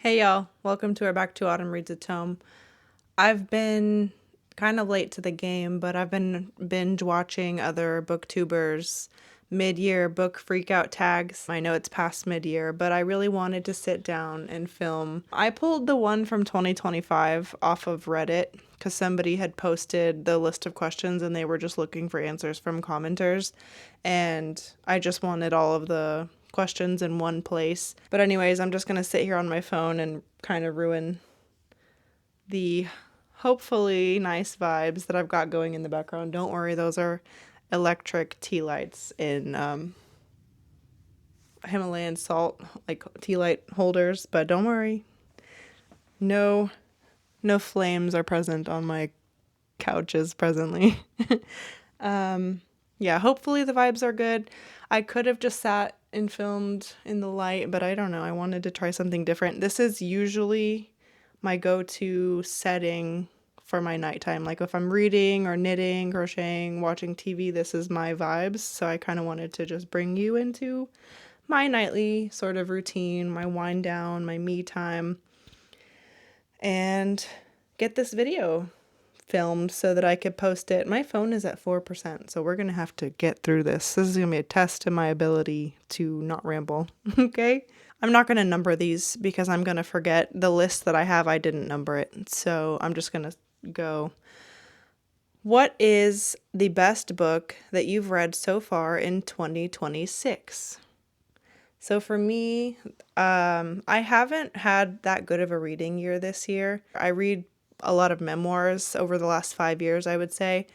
Hey y'all, welcome to our Back to Autumn Reads a Tome. I've been kind of late to the game, but I've been binge watching other booktubers mid-year book freakout tags. I know it's past mid-year, but I really wanted to sit down and film. I pulled the one from 2025 off of Reddit because somebody had posted the list of questions and they were just looking for answers from commenters, and I just wanted all of the questions in one place. But anyways, I'm just gonna sit here on my phone and kind of ruin the hopefully nice vibes that I've got going in the background. Don't worry, those are electric tea lights in Himalayan salt, like tea light holders. But don't worry, no, no flames are present on my couches presently. Yeah, hopefully the vibes are good. I could have just sat and filmed in the light, but I don't know. I wanted to try something different. This is usually my go-to setting for my nighttime. Like if I'm reading or knitting, crocheting, watching TV, this is my vibes. So I kind of wanted to just bring you into my nightly sort of routine, my wind down, my me time, and get this video filmed so that I could post it. My phone is at 4%, so we're going to have to get through this. This is going to be a test in my ability to not ramble, okay? I'm not going to number these because I'm going to forget. The list that I have, I didn't number it, so I'm just going to go. What is the best book that you've read so far in 2026? So for me, I haven't had that good of a reading year this year. I read a lot of memoirs over the last 5 years, I would say.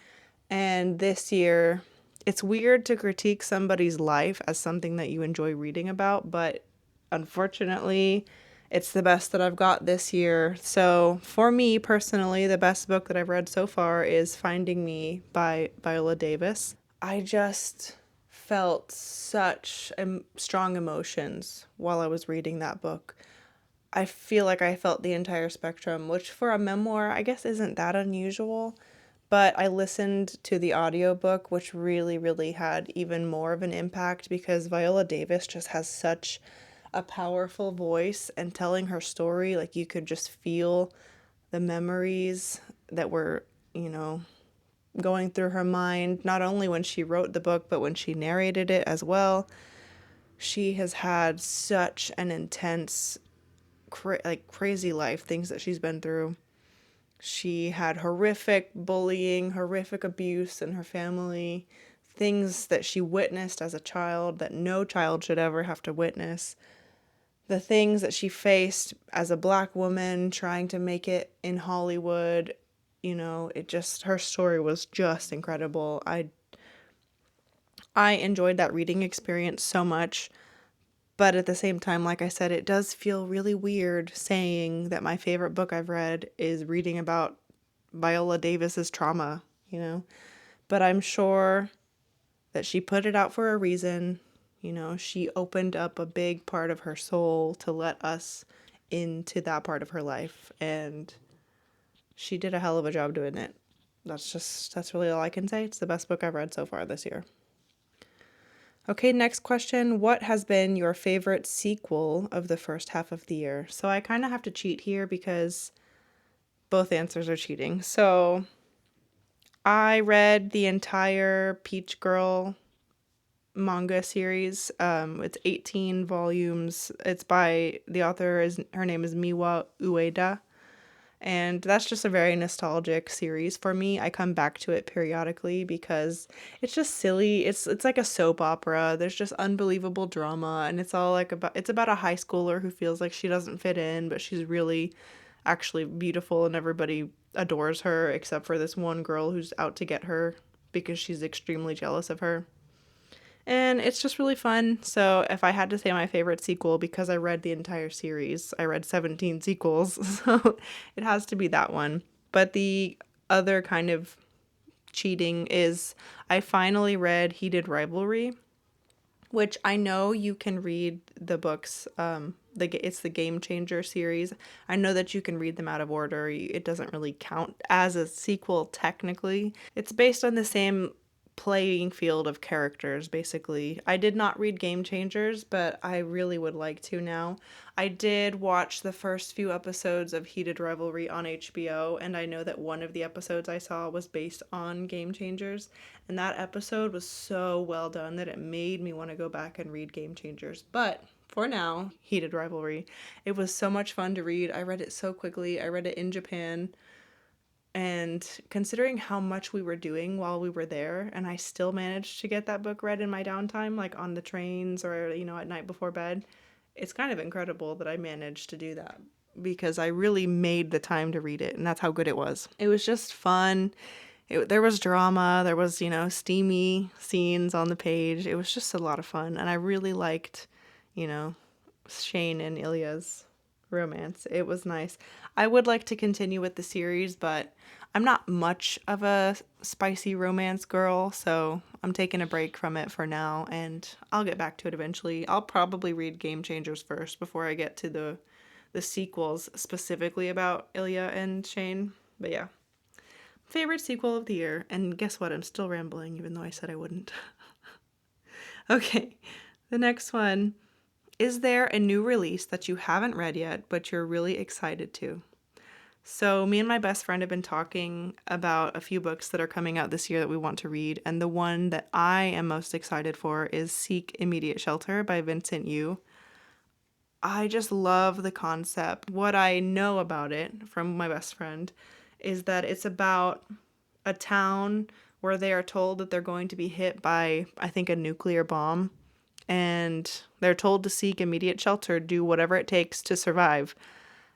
And this year, it's weird to critique somebody's life as something that you enjoy reading about, but unfortunately, it's the best that I've got this year. So for me personally, the best book that I've read so far is Finding Me by Viola Davis. I just felt such strong emotions while I was reading that book. I feel like I felt the entire spectrum, which for a memoir, I guess isn't that unusual. But I listened to the audiobook, which really, really had even more of an impact because Viola Davis just has such a powerful voice, and telling her story, like you could just feel the memories that were, going through her mind, not only when she wrote the book, but when she narrated it as well. She has had such an intense, crazy life, things that she's been through. She had horrific bullying, horrific abuse in her family, things that she witnessed as a child that no child should ever have to witness. The things that she faced as a Black woman trying to make it in Hollywood, her story was just incredible. I enjoyed that reading experience so much. But at the same time, like I said, it does feel really weird saying that my favorite book I've read is reading about Viola Davis's trauma, But I'm sure that she put it out for a reason. She opened up a big part of her soul to let us into that part of her life. And she did a hell of a job doing it. That's really all I can say. It's the best book I've read so far this year. Okay, next question. What has been your favorite sequel of the first half of the year? So I kind of have to cheat here because both answers are cheating. So I read the entire Peach Girl manga series. It's 18 volumes. It's by the author, her name is Miwa Ueda. And that's just a very nostalgic series for me. I come back to it periodically because it's just silly. It's like a soap opera. There's just unbelievable drama, and it's about a high schooler who feels like she doesn't fit in, but she's really actually beautiful and everybody adores her except for this one girl who's out to get her because she's extremely jealous of her. And it's just really fun. So if I had to say my favorite sequel, because I read the entire series, I read 17 sequels, so it has to be that one. But the other kind of cheating is I finally read Heated Rivalry, which I know you can read the books. It's the Game Changer series. I know that you can read them out of order. It doesn't really count as a sequel technically. It's based on the same playing field of characters, basically. I did not read Game Changers, but I really would like to now. I did watch the first few episodes of Heated Rivalry on HBO, and I know that one of the episodes I saw was based on Game Changers, and that episode was so well done that it made me want to go back and read Game Changers. But for now, Heated Rivalry. It was so much fun to read. I read it so quickly. I read it in Japan. And considering how much we were doing while we were there, and I still managed to get that book read in my downtime, like on the trains or, at night before bed, it's kind of incredible that I managed to do that because I really made the time to read it, and that's how good it was. It was just fun. There was drama, there was, steamy scenes on the page. It was just a lot of fun, and I really liked, you know, Shane and Ilya's romance. It was nice. I would like to continue with the series, but I'm not much of a spicy romance girl, so I'm taking a break from it for now, and I'll get back to it eventually. I'll probably read Game Changers first before I get to the sequels specifically about Ilya and Shane. But yeah. Favorite sequel of the year. And guess what? I'm still rambling even though I said I wouldn't. Okay. The next one. Is there a new release that you haven't read yet, but you're really excited to? So me and my best friend have been talking about a few books that are coming out this year that we want to read. And the one that I am most excited for is Seek Immediate Shelter by Vincent Yu. I just love the concept. What I know about it from my best friend is that it's about a town where they are told that they're going to be hit by, I think, a nuclear bomb. And they're told to seek immediate shelter, do whatever it takes to survive.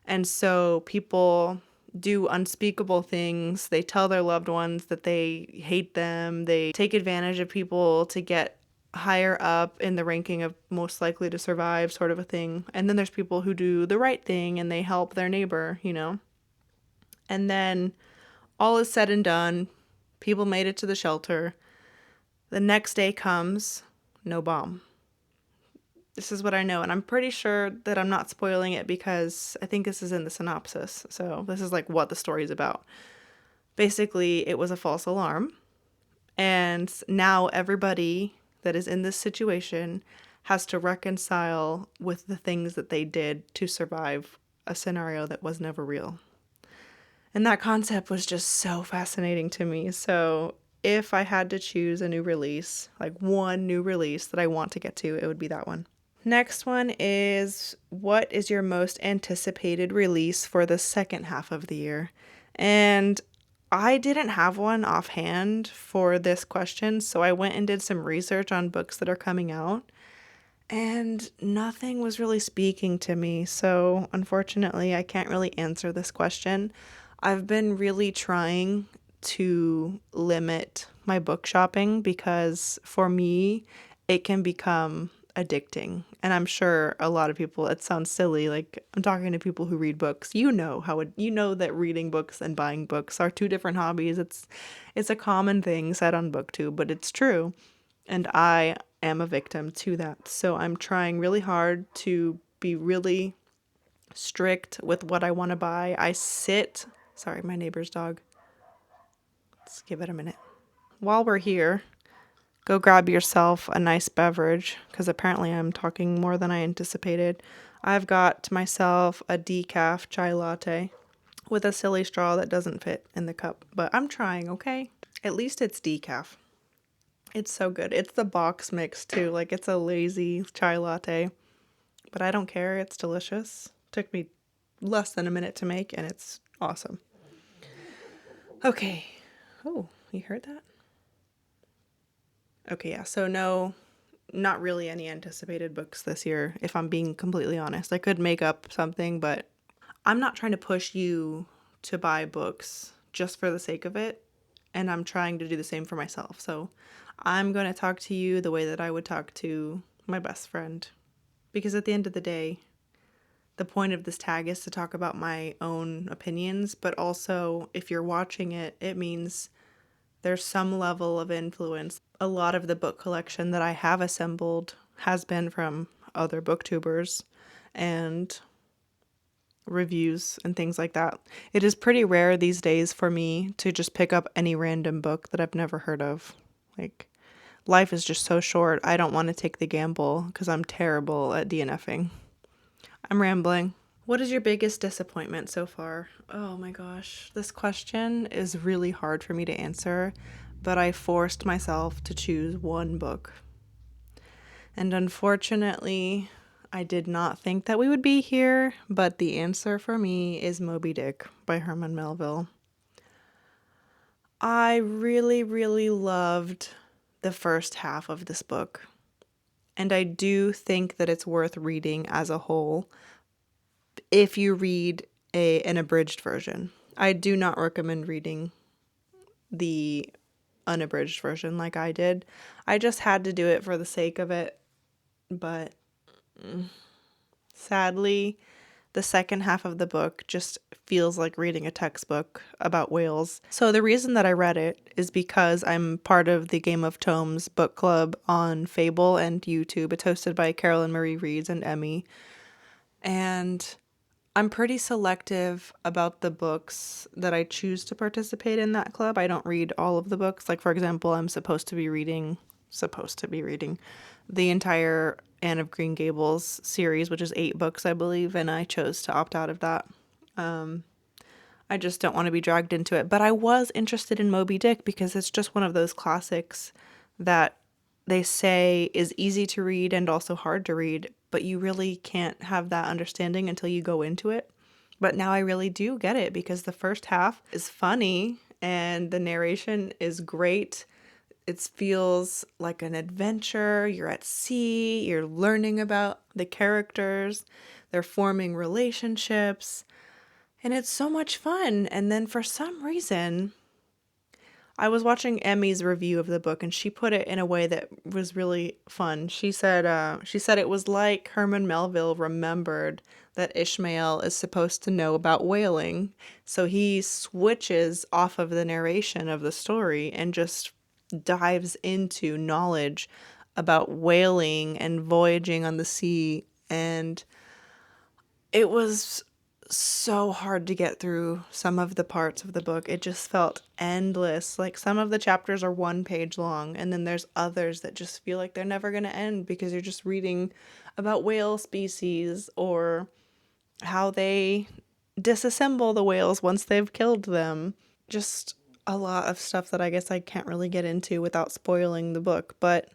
And so people do unspeakable things. They tell their loved ones that they hate them. They take advantage of people to get higher up in the ranking of most likely to survive, sort of a thing. And then there's people who do the right thing and they help their neighbor, And then all is said and done. People made it to the shelter. The next day comes, no bomb. This is what I know, and I'm pretty sure that I'm not spoiling it because I think this is in the synopsis. So this is like what the story is about. Basically, it was a false alarm, and now everybody that is in this situation has to reconcile with the things that they did to survive a scenario that was never real. And that concept was just so fascinating to me. So if I had to choose a new release, like one new release that I want to get to, it would be that one. Next one is, what is your most anticipated release for the second half of the year? And I didn't have one offhand for this question, so I went and did some research on books that are coming out, and nothing was really speaking to me, so unfortunately I can't really answer this question. I've been really trying to limit my book shopping because for me, it can become addicting. And I'm sure a lot of people, it sounds silly, like I'm talking to people who read books. You know that reading books and buying books are two different hobbies. It's a common thing said on BookTube, but it's true. And I am a victim to that. So I'm trying really hard to be really strict with what I want to buy. Sorry, my neighbor's dog. Let's give it a minute. While we're here, go grab yourself a nice beverage, because apparently I'm talking more than I anticipated. I've got myself a decaf chai latte with a silly straw that doesn't fit in the cup, but I'm trying, okay? At least it's decaf. It's so good. It's the box mix too, like it's a lazy chai latte, but I don't care. It's delicious. Took me less than a minute to make, and it's awesome. Okay. Oh, you heard that? Okay, yeah. So no, not really any anticipated books this year, if I'm being completely honest. I could make up something, but I'm not trying to push you to buy books just for the sake of it, and I'm trying to do the same for myself. So I'm going to talk to you the way that I would talk to my best friend, because at the end of the day, the point of this tag is to talk about my own opinions, but also if you're watching it, it means there's some level of influence. A lot of the book collection that I have assembled has been from other booktubers and reviews and things like that. It is pretty rare these days for me to just pick up any random book that I've never heard of. Like, life is just so short. I don't want to take the gamble because I'm terrible at DNFing. I'm rambling. What is your biggest disappointment so far? Oh my gosh, this question is really hard for me to answer, but I forced myself to choose one book. And unfortunately, I did not think that we would be here, but the answer for me is Moby Dick by Herman Melville. I really, really loved the first half of this book, and I do think that it's worth reading as a whole if you read an abridged version. I do not recommend reading the unabridged version like I did. I just had to do it for the sake of it, but sadly, the second half of the book just feels like reading a textbook about whales. So the reason that I read it is because I'm part of the Game of Tomes book club on Fable and YouTube. It's hosted by Carolyn Marie Reeds and Emmy. And I'm pretty selective about the books that I choose to participate in that club. I don't read all of the books. Like, for example, I'm supposed to be reading the entire Anne of Green Gables series, which is 8 books, I believe, and I chose to opt out of that. I just don't want to be dragged into it. But I was interested in Moby Dick because it's just one of those classics that they say is easy to read and also hard to read, but you really can't have that understanding until you go into it. But now I really do get it because the first half is funny and the narration is great. It feels like an adventure. You're at sea, you're learning about the characters, they're forming relationships, and it's so much fun. And then for some reason, I was watching Emmy's review of the book, and she put it in a way that was really fun. She said it was like Herman Melville remembered that Ishmael is supposed to know about whaling, so he switches off of the narration of the story and just dives into knowledge about whaling and voyaging on the sea, and it was so hard to get through some of the parts of the book. It just felt endless. Like, some of the chapters are 1 page long, and then there's others that just feel like they're never going to end because you're just reading about whale species or how they disassemble the whales once they've killed them. Just a lot of stuff that I guess I can't really get into without spoiling the book, but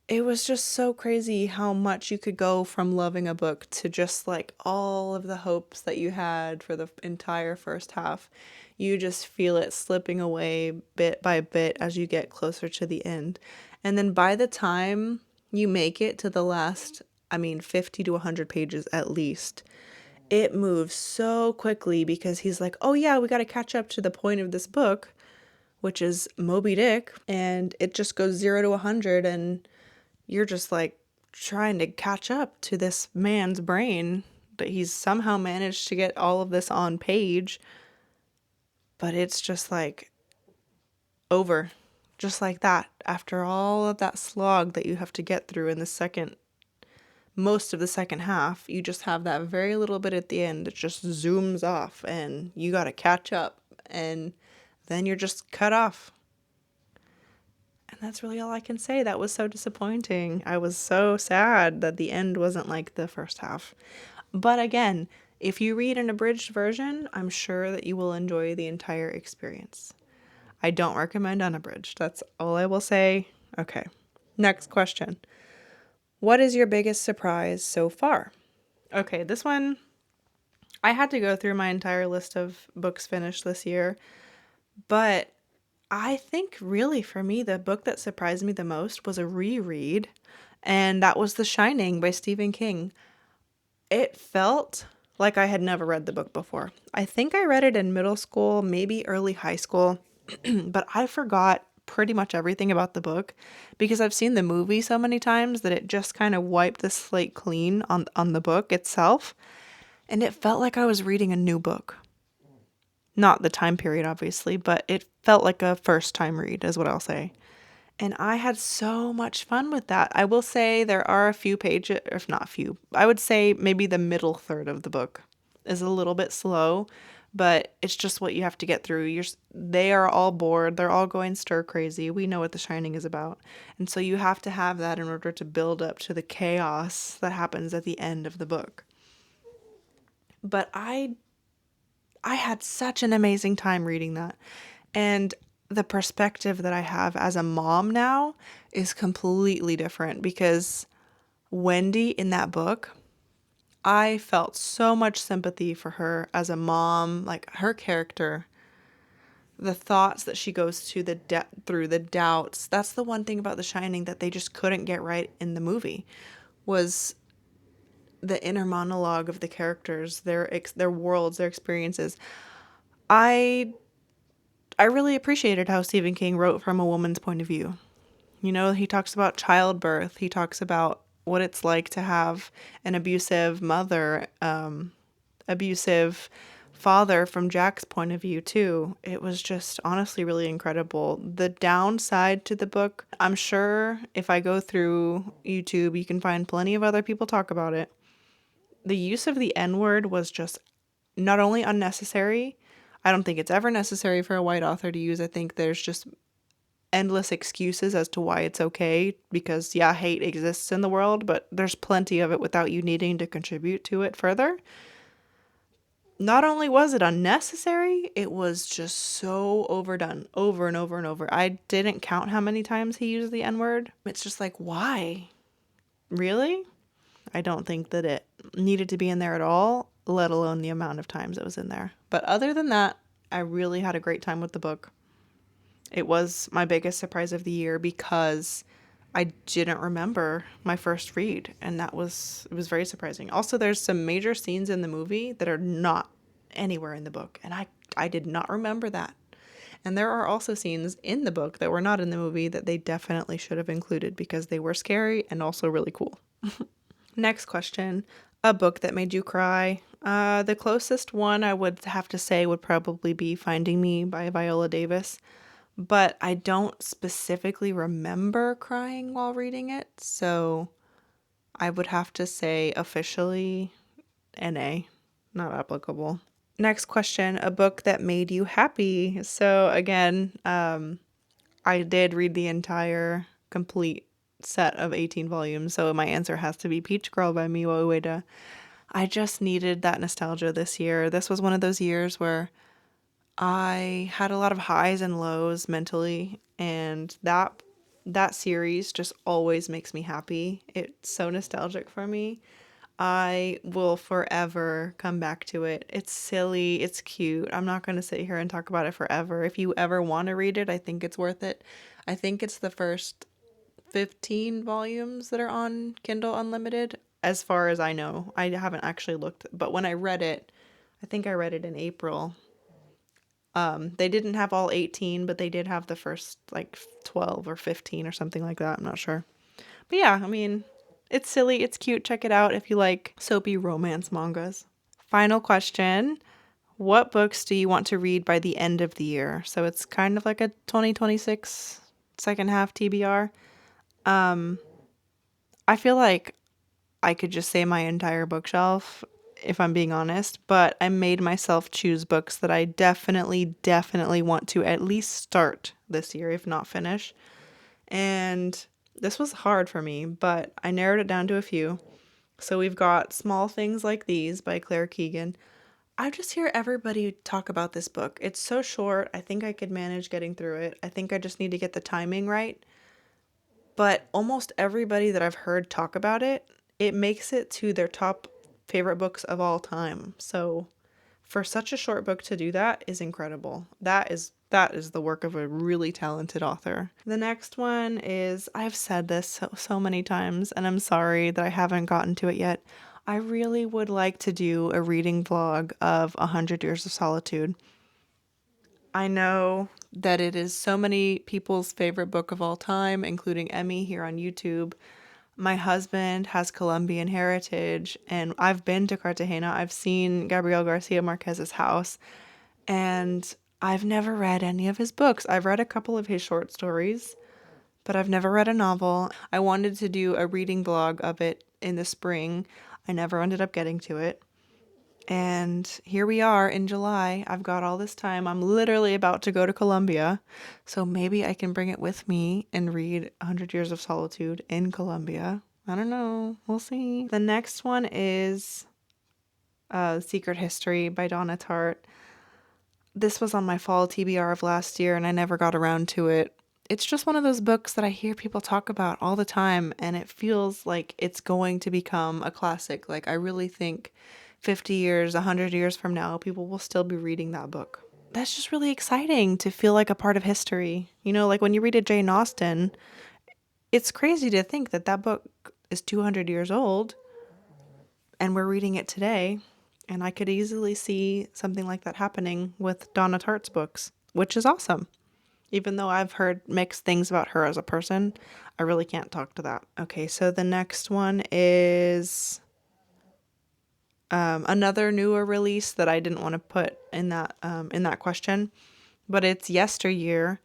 it was just so crazy how much you could go from loving a book to just like all of the hopes that you had for the entire first half. You just feel it slipping away bit by bit as you get closer to the end. And then by the time you make it to the last, 50 to 100 pages at least, it moves so quickly because he's like, oh yeah, we got to catch up to the point of this book, which is Moby Dick. And it just goes 0 to 100 and you're just like trying to catch up to this man's brain that he's somehow managed to get all of this on page. But it's just like over, just like that. After all of that slog that you have to get through in most of the second half, you just have that very little bit at the end that just zooms off and you got to catch up and then you're just cut off. And that's really all I can say. That was so disappointing. I was so sad that the end wasn't like the first half. But again, if you read an abridged version, I'm sure that you will enjoy the entire experience. I don't recommend unabridged. That's all I will say. Okay. Next question. What is your biggest surprise so far? Okay, this one, I had to go through my entire list of books finished this year, but I think really for me, the book that surprised me the most was a reread, and that was The Shining by Stephen King. It felt like I had never read the book before. I think I read it in middle school, maybe early high school, but I forgot pretty much everything about the book because I've seen the movie so many times that it just kind of wiped the slate clean on the book itself, and it felt like I was reading a new book. Not the time period, obviously, but it felt like a first time read is what I'll say. And I had so much fun with that. I will say there are a few pages, if not a few, I would say maybe the middle third of the book is a little bit slow, but it's just what you have to get through. They are all bored. They're all going stir crazy. We know what The Shining is about. And so you have to have that in order to build up to the chaos that happens at the end of the book. But I had such an amazing time reading that. And the perspective that I have as a mom now is completely different because Wendy in that book, I felt so much sympathy for her as a mom, like her character, the thoughts that she goes to through the doubts. That's the one thing about The Shining that they just couldn't get right in the movie was the inner monologue of the characters, their worlds, their experiences. I I really appreciated how Stephen King wrote from a woman's point of view. You know, he talks about childbirth. He talks about what it's like to have an abusive mother, abusive father from Jack's point of view, too. It was just honestly really incredible. The downside to the book, I'm sure if I go through YouTube, you can find plenty of other people talk about it. The use of the N word was just not only unnecessary, I don't think it's ever necessary for a white author to use. I think there's just endless excuses as to why it's okay because, yeah, hate exists in the world, but there's plenty of it without you needing to contribute to it further. Not only was it unnecessary, it was just so overdone over and over and over. I didn't count how many times he used the N-word. It's just like, why? Really? I don't think that it needed to be in there at all, let alone the amount of times it was in there. But other than that, I really had a great time with the book. It was my biggest surprise of the year because I didn't remember my first read, and it was very surprising. Also, there's some major scenes in the movie that are not anywhere in the book, and I did not remember that. And there are also scenes in the book that were not in the movie that they definitely should have included because they were scary and also really cool. Next question. A book that made you cry. The closest one I would have to say would probably be Finding Me by Viola Davis. But I don't specifically remember crying while reading it, so I would have to say officially NA, not applicable. Next question, a book that made you happy. So again, I did read the entire complete set of 18 volumes, so my answer has to be Peach Girl by Miwa Ueda. I just needed that nostalgia this year. This was one of those years where I had a lot of highs and lows mentally, and that series just always makes me happy. It's so nostalgic for me. I will forever come back to it. It's silly, it's cute. I'm not going to sit here and talk about it forever. If you ever want to read it, I think it's worth it. I think it's the first 15 volumes that are on Kindle Unlimited, as far as I know. I haven't actually looked, but when I read it, I think I read it in April. They didn't have all 18, but they did have the first like 12 or 15 or something like that. I'm not sure. But yeah, I mean, it's silly, it's cute. Check it out if you like soapy romance mangas. Final question. What books do you want to read by the end of the year? So it's kind of like a 2026 second half TBR. I feel like I could just say my entire bookshelf if I'm being honest, but I made myself choose books that I definitely want to at least start this year, if not finish. And this was hard for me, but I narrowed it down to a few. So we've got Small Things Like These by Claire Keegan. I just hear everybody talk about this book. It's so short. I think I could manage getting through it. I think I just need to get the timing right. But almost everybody that I've heard talk about it, it makes it to their top favorite books of all time. So for such a short book to do that is incredible. That is the work of a really talented author. The next one is, I've said this so many times, and I'm sorry that I haven't gotten to it yet. I really would like to do a reading vlog of 100 Years of Solitude. I know that it is so many people's favorite book of all time, including Emmy here on YouTube. My husband has Colombian heritage, and I've been to Cartagena. I've seen Gabriel Garcia Marquez's house, and I've never read any of his books. I've read a couple of his short stories, but I've never read a novel. I wanted to do a reading vlog of it in the spring. I never ended up getting to it. And here we are in July. I've got all this time. I'm literally about to go to Colombia. So maybe I can bring it with me and read 100 Years of Solitude in Colombia. I don't know. We'll see. The next one is Secret History by Donna Tartt. This was on my fall TBR of last year and I never got around to it. It's just one of those books that I hear people talk about all the time and it feels like it's going to become a classic. Like I really think 50 years, 100 years from now, people will still be reading that book. That's just really exciting to feel like a part of history. You know, like when you read a Jane Austen, it's crazy to think that that book is 200 years old and we're reading it today. And I could easily see something like that happening with Donna Tartt's books, which is awesome. Even though I've heard mixed things about her as a person, I really can't talk to that. Okay, so the next one is another newer release that I didn't want to put in that question, but it's Yesteryear.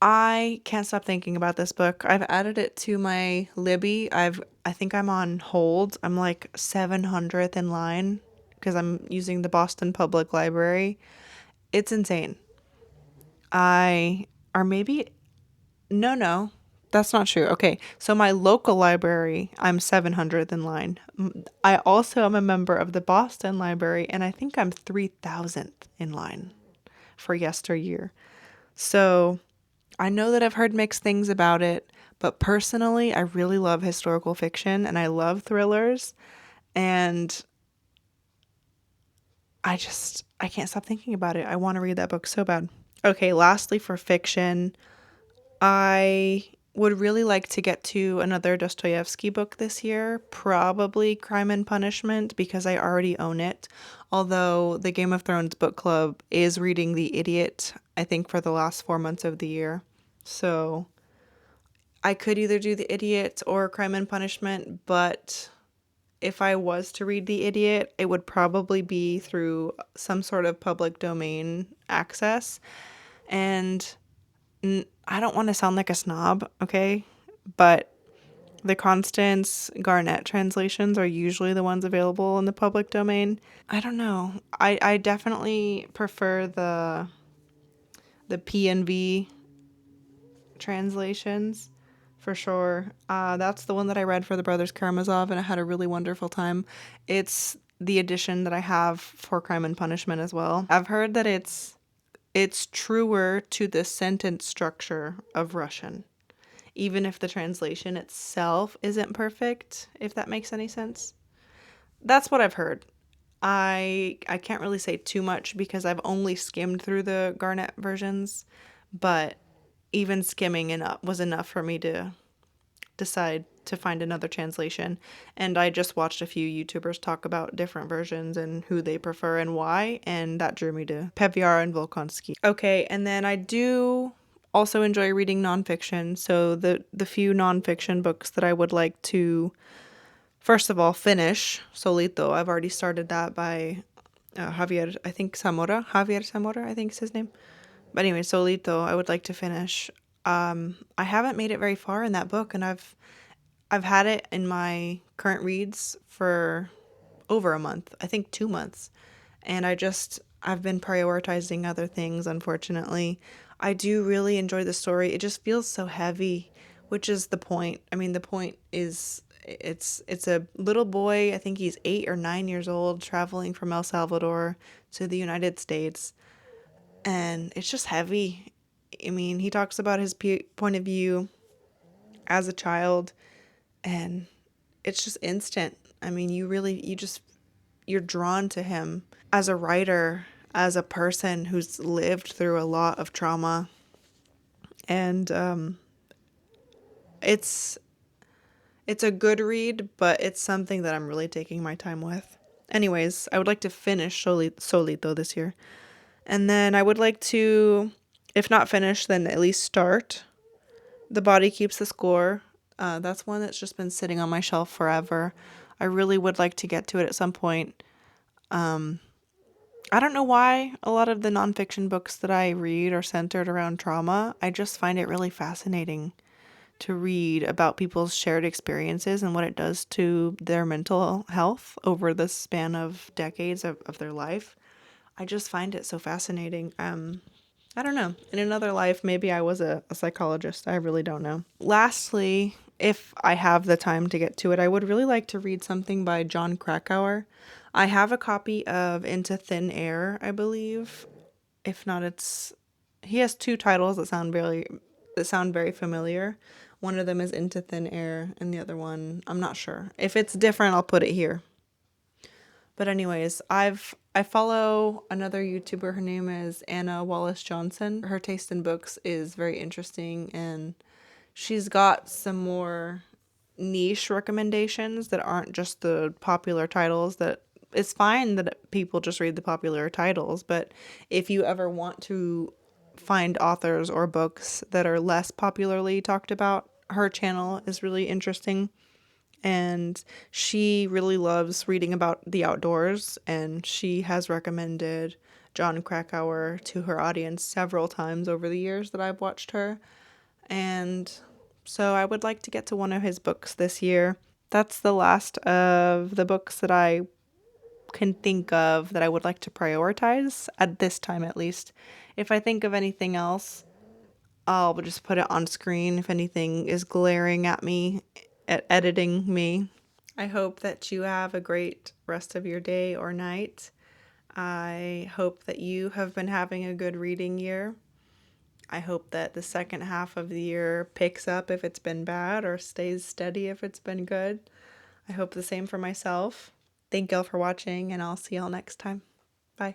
I can't stop thinking about this book. I've added it to my Libby. I think I'm on hold. I'm like 700th in line because I'm using the Boston Public Library. It's insane. Or maybe, no, that's not true. Okay, so my local library, I'm 700th in line. I also am a member of the Boston Library, and I think I'm 3000th in line for Yesteryear. So I know that I've heard mixed things about it, but personally, I really love historical fiction and I love thrillers. And I can't stop thinking about it. I want to read that book so bad. Okay, lastly, for fiction, I would really like to get to another Dostoevsky book this year, probably Crime and Punishment, because I already own it. Although the Game of Thrones book club is reading The Idiot, I think, for the last 4 months of the year. So I could either do The Idiot or Crime and Punishment, but if I was to read The Idiot, it would probably be through some sort of public domain access. And I don't want to sound like a snob, okay? But the Constance Garnett translations are usually the ones available in the public domain. I don't know. I definitely prefer the P&V translations for sure. That's the one that I read for the Brothers Karamazov, and I had a really wonderful time. It's the edition that I have for Crime and Punishment as well. I've heard that it's truer to the sentence structure of Russian, even if the translation itself isn't perfect, if that makes any sense. That's what I've heard. I can't really say too much because I've only skimmed through the Garnett versions, but even skimming enough was enough for me to decide to find another translation. And I just watched a few YouTubers talk about different versions and who they prefer and why, and that drew me to Peviar and Volkonsky. Okay, and then I do also enjoy reading nonfiction. So the few nonfiction books that I would like to, first of all, finish, Solito. I've already started that by Javier Zamora, I think is his name. But anyway, Solito, I would like to finish. I haven't made it very far in that book, and I've had it in my current reads for over a month, I think 2 months. And I've been prioritizing other things, unfortunately. I do really enjoy the story. It just feels so heavy, which is the point. I mean, the point is it's a little boy, I think he's 8 or 9 years old, traveling from El Salvador to the United States. And it's just heavy. I mean, he talks about his point of view as a child, and it's just instant. I mean, you're drawn to him as a writer, as a person who's lived through a lot of trauma. And it's a good read, but it's something that I'm really taking my time with. Anyways, I would like to finish Solito this year. And then I would like to, if not finish, then at least start The Body Keeps the Score. That's one that's just been sitting on my shelf forever. I really would like to get to it at some point. I don't know why a lot of the nonfiction books that I read are centered around trauma. I just find it really fascinating to read about people's shared experiences and what it does to their mental health over the span of decades of their life. I just find it so fascinating. I don't know. In another life, maybe I was a psychologist. I really don't know. Lastly, if I have the time to get to it, I would really like to read something by John Krakauer. I have a copy of Into Thin Air, I believe. If not, he has two titles that sound very familiar. One of them is Into Thin Air, and the other one, I'm not sure. If it's different, I'll put it here. But anyways, I follow another YouTuber. Her name is Anna Wallace Johnson. Her taste in books is very interesting, and she's got some more niche recommendations that aren't just the popular titles. That it's fine that people just read the popular titles, but if you ever want to find authors or books that are less popularly talked about, her channel is really interesting. And she really loves reading about the outdoors, and she has recommended John Krakauer to her audience several times over the years that I've watched her. And so I would like to get to one of his books this year. That's the last of the books that I can think of that I would like to prioritize at this time, at least. If I think of anything else, I'll just put it on screen if anything is glaring at me, at editing me. I hope that you have a great rest of your day or night. I hope that you have been having a good reading year. I hope that the second half of the year picks up if it's been bad or stays steady if it's been good. I hope the same for myself. Thank y'all for watching, and I'll see y'all next time. Bye.